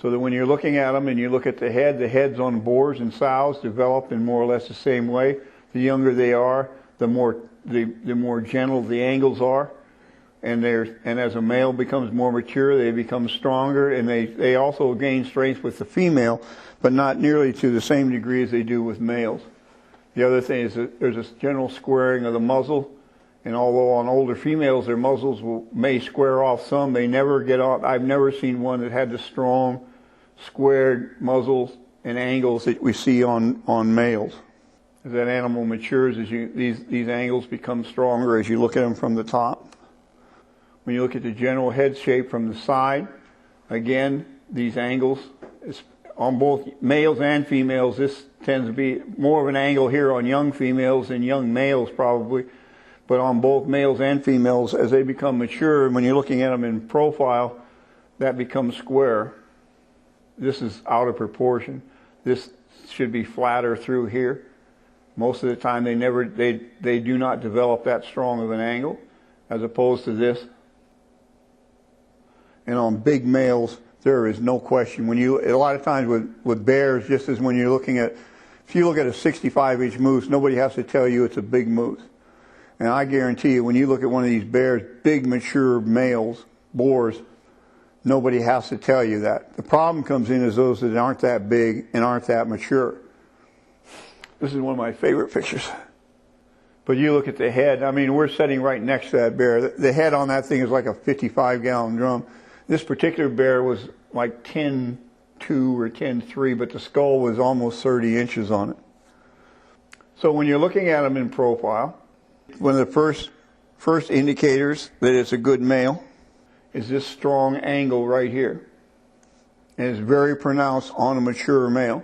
So that when you're looking at them and you look at the heads on boars and sows develop in more or less the same way. The younger they are, the more gentle the angles are. And as a male becomes more mature, they become stronger, and they also gain strength with the female, but not nearly to the same degree as they do with males. The other thing is that there's a general squaring of the muzzle, and although on older females their muzzles may square off some, they never get off. I've never seen one that had the strong squared muzzles and angles that we see on males. As that animal matures, these angles become stronger as you look at them from the top. When you look at the general head shape from the side, again, these angles, on both males and females, this tends to be more of an angle here on young females than young males probably. But on both males and females, as they become mature, when you're looking at them in profile, that becomes square. This is out of proportion. This should be flatter through here. Most of the time they do not develop that strong of an angle, as opposed to this. And on big males, there is no question. A lot of times with bears, just as when you're looking at, if you look at a 65-inch moose, nobody has to tell you it's a big moose. And I guarantee you, when you look at one of these bears, big mature males, boars, nobody has to tell you that. The problem comes in is those that aren't that big and aren't that mature. This is one of my favorite pictures. But you look at the head, I mean, we're sitting right next to that bear. The head on that thing is like a 55-gallon drum. This particular bear was like 10.2 or 10.3, but the skull was almost 30 inches on it. So when you're looking at them in profile, one of the first indicators that it's a good male is this strong angle right here. And it's very pronounced on a mature male.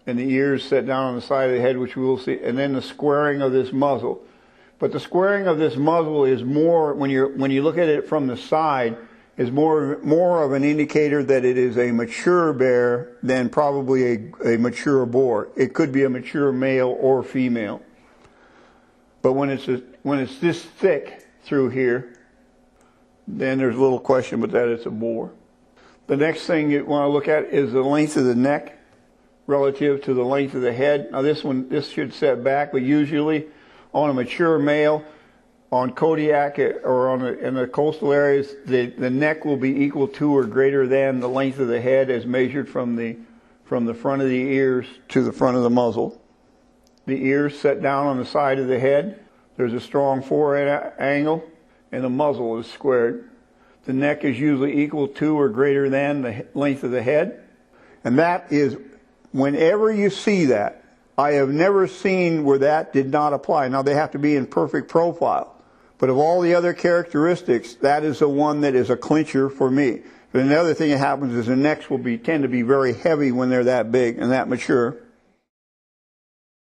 And the ears set down on the side of the head, which we will see, and then the squaring of this muzzle. But the squaring of this muzzle is more, when you look at it from the side, is more of an indicator that it is a mature bear than probably a mature boar. It could be a mature male or female. But when it's this thick through here, then there's little question but that it's a boar. The next thing you want to look at is the length of the neck relative to the length of the head. Now this should set back, but usually on a mature male, on Kodiak or in the coastal areas, the neck will be equal to or greater than the length of the head as measured from the front of the ears to the front of the muzzle. The ears set down on the side of the head. There's a strong forehead angle, and the muzzle is squared. The neck is usually equal to or greater than the length of the head. And that is, whenever you see that, I have never seen where that did not apply. Now they have to be in perfect profile. But of all the other characteristics, that is the one that is a clincher for me. But another thing that happens is the necks will tend to be very heavy when they're that big and that mature.